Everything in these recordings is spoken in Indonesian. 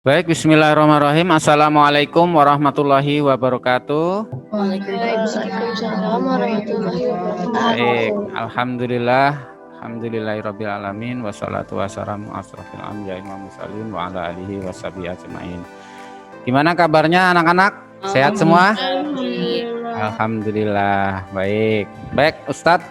Baik, bismillahirrahmanirrahim. Assalamualaikum warahmatullahi wabarakatuh. Waalaikumsalam warahmatullahi wabarakatuh. Baik, alhamdulillahirabbil alamin wassalatu wassalamu asrofil anbiya'i wal mursalin wa ala alihi washabihi ajmain. Gimana kabarnya anak-anak? Sehat semua? Alhamdulillah. Baik, Ustadz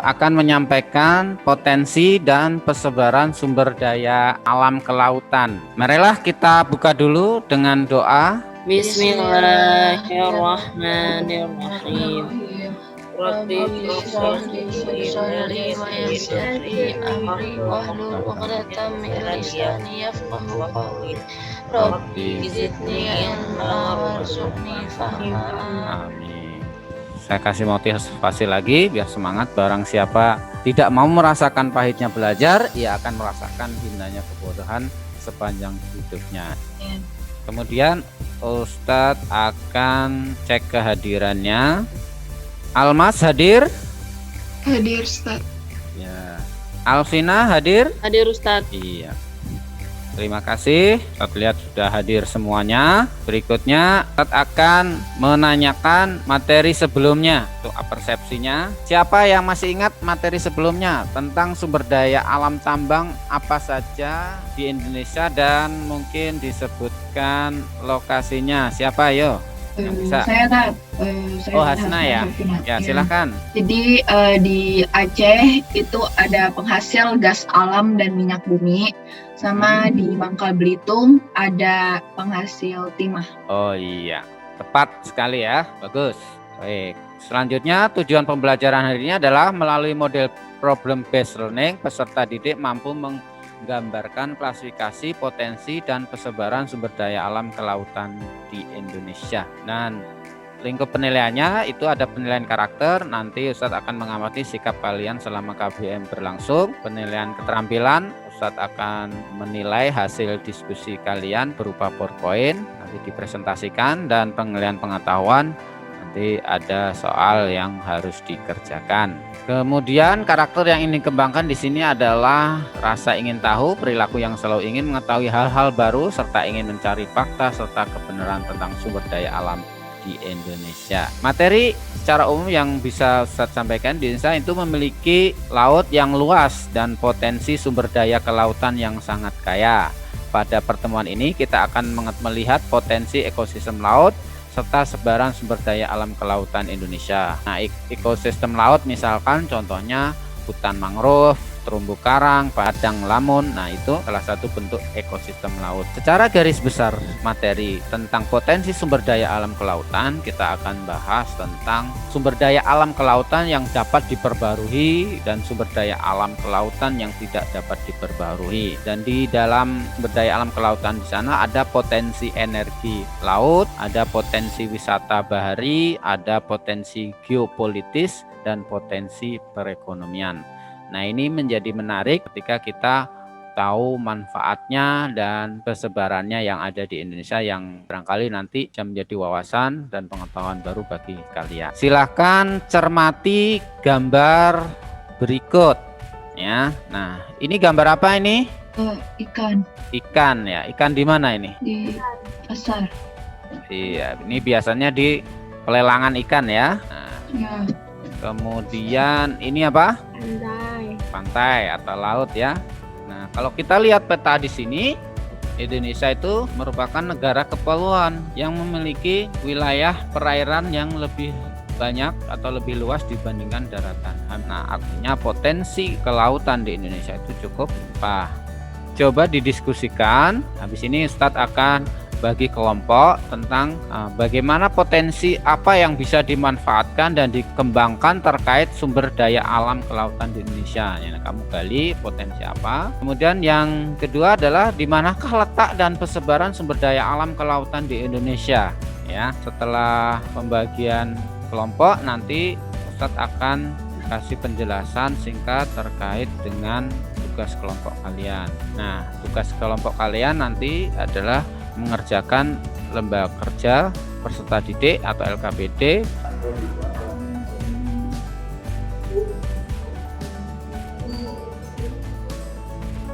akan menyampaikan potensi dan persebaran sumber daya alam kelautan. Marilah kita buka dulu dengan doa. Bismillahirrahmanirrahim. Rabbi shrah li sadri wa yassir li amri wahlul 'uqdatam min lisani yafqahu qawli. Rabbi zidni ilma warzuqni fahma. Amin. Saya kasih motivasi lagi biar semangat. Barang siapa tidak mau merasakan pahitnya belajar, ia akan merasakan hindanya kebodohan sepanjang hidupnya. Kemudian Ustadz akan cek kehadirannya. Almas hadir? Hadir, Ustadz. Ya. Alvina hadir? Hadir Ustadz. Iya. Terima kasih. Ustadz lihat sudah hadir semuanya. Berikutnya Ustadz akan menanyakan materi sebelumnya untuk persepsinya. Siapa yang masih ingat materi sebelumnya tentang sumber daya alam tambang apa saja di Indonesia dan mungkin disebutkan lokasinya. Siapa ayo? Yang bisa. Saya Hasna ya. Ya, silahkan. Jadi di Aceh itu ada penghasil gas alam dan minyak bumi, sama di Bangka Belitung ada penghasil timah. Oh iya, tepat sekali ya, bagus. Baik, selanjutnya tujuan pembelajaran hari ini adalah melalui model problem based learning, peserta didik mampu menggambarkan klasifikasi, potensi, dan persebaran sumber daya alam kelautan di Indonesia. Dan lingkup penilaiannya itu ada penilaian karakter. Nanti Ustadz akan mengamati sikap kalian selama KBM berlangsung. Penilaian keterampilan, Ustadz akan menilai hasil diskusi kalian berupa PowerPoint, nanti dipresentasikan. Dan penilaian pengetahuan, nanti ada soal yang harus dikerjakan. Kemudian karakter yang ingin dikembangkan di sini adalah rasa ingin tahu, perilaku yang selalu ingin mengetahui hal-hal baru, serta ingin mencari fakta serta kebenaran tentang sumber daya alam di Indonesia. Materi secara umum yang bisa Ustadz sampaikan di Indonesia itu memiliki laut yang luas dan potensi sumber daya kelautan yang sangat kaya. Pada pertemuan ini kita akan melihat potensi ekosistem laut serta sebaran sumber daya alam kelautan Indonesia. Nah, ekosistem laut misalkan contohnya hutan mangrove, terumbu karang, padang lamun. Nah, itu salah satu bentuk ekosistem laut. Secara garis besar materi tentang potensi sumber daya alam kelautan, kita akan bahas tentang sumber daya alam kelautan yang dapat diperbarui dan sumber daya alam kelautan yang tidak dapat diperbarui. Dan di dalam sumber daya alam kelautan di sana ada potensi energi laut, ada potensi wisata bahari, ada potensi geopolitis dan potensi perekonomian. Nah, ini menjadi menarik ketika kita tahu manfaatnya dan persebarannya yang ada di Indonesia yang barangkali nanti bisa menjadi wawasan dan pengetahuan baru bagi kalian. Silahkan cermati gambar berikut ya. Nah, ini gambar apa ini? Ikan. Ikan ya. Ikan di mana ini? Di pasar. Iya, ini biasanya di pelelangan ikan ya. Nah, Ya. kemudian ini apa? Pantai atau laut ya. Nah, kalau kita lihat peta di sini, Indonesia itu merupakan negara kepulauan yang memiliki wilayah perairan yang lebih banyak atau lebih luas dibandingkan daratan. Nah, artinya potensi kelautan di Indonesia itu cukup limpah. Coba didiskusikan. Habis ini Ustadz akan bagi kelompok tentang bagaimana potensi apa yang bisa dimanfaatkan dan dikembangkan terkait sumber daya alam kelautan di Indonesia. Ya, kamu gali potensi apa. Kemudian yang kedua adalah di manakah letak dan persebaran sumber daya alam kelautan di Indonesia. Ya, setelah pembagian kelompok nanti Ustadz akan kasih penjelasan singkat terkait dengan tugas kelompok kalian. Nah, tugas kelompok kalian nanti adalah mengerjakan lembaga kerja peserta didik atau LKPD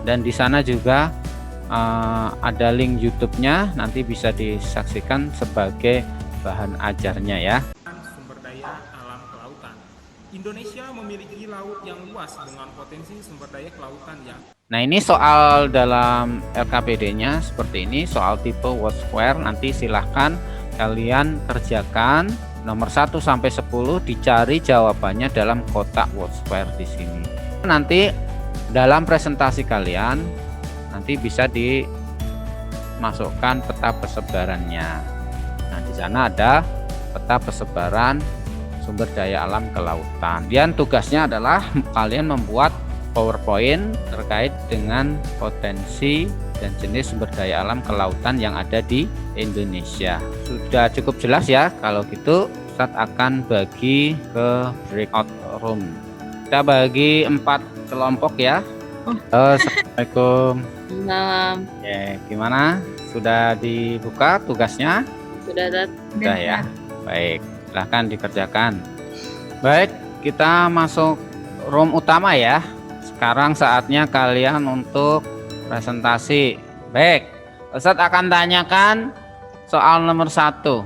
dan di sana juga ada link YouTube-nya, nanti bisa disaksikan sebagai bahan ajarnya ya. Sumber daya alam kelautan. Indonesia memiliki laut yang luas dengan potensi sumber daya kelautan yang. Nah, ini soal dalam LKPD-nya seperti ini, soal tipe Word Square. Nanti silahkan kalian kerjakan nomor 1 sampai 10, dicari jawabannya dalam kotak Word Square di sini. Nanti dalam presentasi kalian nanti bisa dimasukkan peta persebarannya. Nah, di sana ada peta persebaran sumber daya alam kelautan. Dan tugasnya adalah kalian membuat PowerPoint terkait dengan potensi dan jenis sumber daya alam kelautan yang ada di Indonesia. Sudah cukup jelas ya? Kalau gitu Ustadz akan bagi ke breakout room. Kita bagi 4 kelompok ya. Assalamualaikum. Malam. Ya, gimana? Sudah dibuka tugasnya? Sudah dat. Sudah ya. Baik, silahkan dikerjakan. Baik, kita masuk room utama ya. Sekarang saatnya kalian untuk presentasi. Baik, Ustadz akan tanyakan soal nomor 1.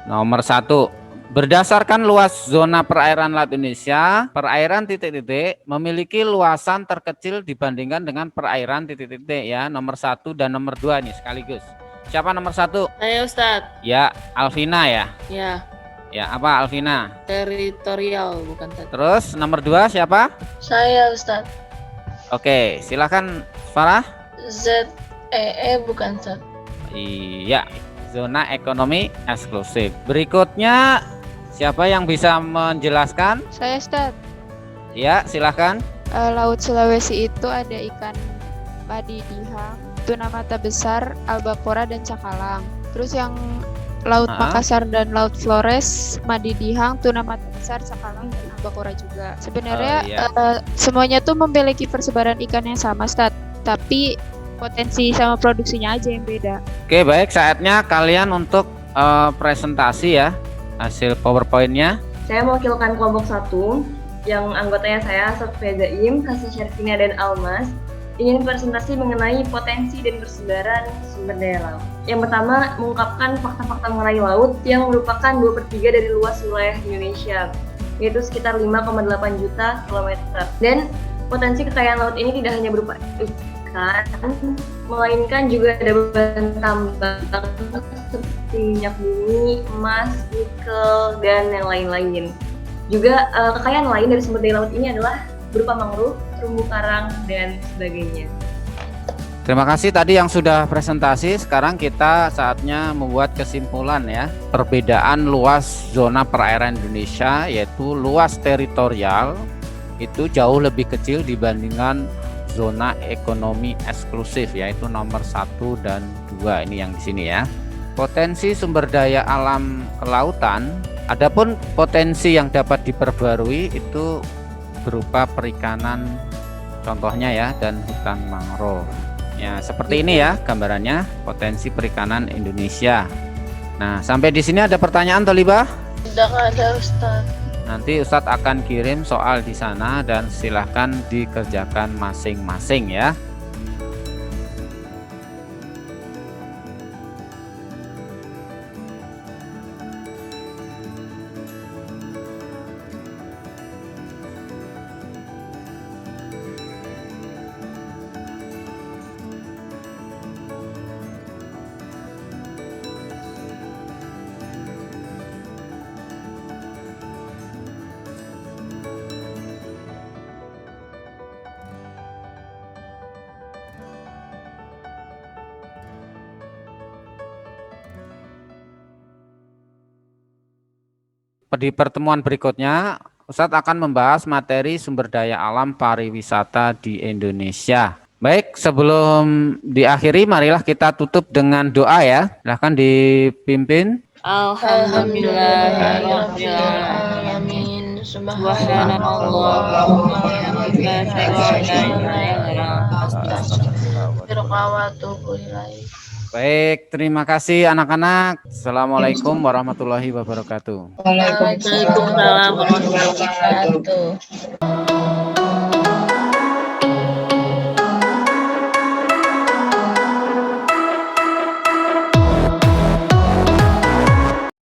Nomor 1. Berdasarkan luas zona perairan Laut Indonesia, perairan titik-titik memiliki luasan terkecil dibandingkan dengan perairan titik-titik ya. Nomor 1 dan nomor 2 nih sekaligus. Siapa nomor 1? Saya Ustadz. Ya, Alvina ya. Ya, Ya, apa Alvina? teritorial bukan tadi. Terus nomor 2 siapa? Saya Ustadz. Oke, silakan Farah. ZEE bukan Ustadz. Iya, zona ekonomi eksklusif. Berikutnya siapa yang bisa menjelaskan? Saya Ustadz. Ya, silakan. Laut Sulawesi itu ada ikan padi dihang, tuna mata besar, albacora dan cakalang. Terus yang Laut Makassar dan Laut Flores, madi dihang, tuna mata besar, cakalang dan albacora juga. Sebenarnya semuanya tuh memiliki persebaran ikan yang sama, Ustadz. Tapi potensi sama produksinya aja yang beda. Oke, baik, saatnya kalian untuk presentasi ya hasil PowerPoint-nya. Saya mewakilkan kelompok 1 yang anggotanya saya Sofia Zaim, Hasan Syarifina dan Almas, ingin presentasi mengenai potensi dan persebaran sumber daya laut. Yang pertama, mengungkapkan fakta-fakta mengenai laut yang merupakan 2/3 dari luas wilayah Indonesia, yaitu sekitar 5,8 juta kilometer. Dan potensi kekayaan laut ini tidak hanya berupa ikan, melainkan juga ada bahan tambang seperti minyak bumi, emas, nikel, dan yang lain-lain. Juga kekayaan lain dari sumber daya laut ini adalah berupa mangrove, terumbu karang, dan sebagainya. Terima kasih tadi yang sudah presentasi. Sekarang kita saatnya membuat kesimpulan ya. Perbedaan luas zona perairan Indonesia yaitu luas teritorial itu jauh lebih kecil dibandingkan zona ekonomi eksklusif yaitu nomor 1 dan 2 ini yang di sini ya. Potensi sumber daya alam kelautan, adapun potensi yang dapat diperbarui itu berupa perikanan contohnya ya dan hutan mangrove. Ya, seperti ini ya gambarannya potensi perikanan Indonesia. Nah, sampai di sini ada pertanyaan Tolibah? Tidak ada Ustadz. Nanti Ustadz akan kirim soal di sana dan silahkan dikerjakan masing-masing ya. Di pertemuan berikutnya, Ustadz akan membahas materi sumber daya alam pariwisata di Indonesia. Baik, sebelum diakhiri, marilah kita tutup dengan doa ya. Silahkan dipimpin. Alhamdulillahirrahmanirrahim. Subhanallah. Baik, terima kasih anak-anak. Assalamualaikum warahmatullahi wabarakatuh. Waalaikumsalam warahmatullahi wabarakatuh.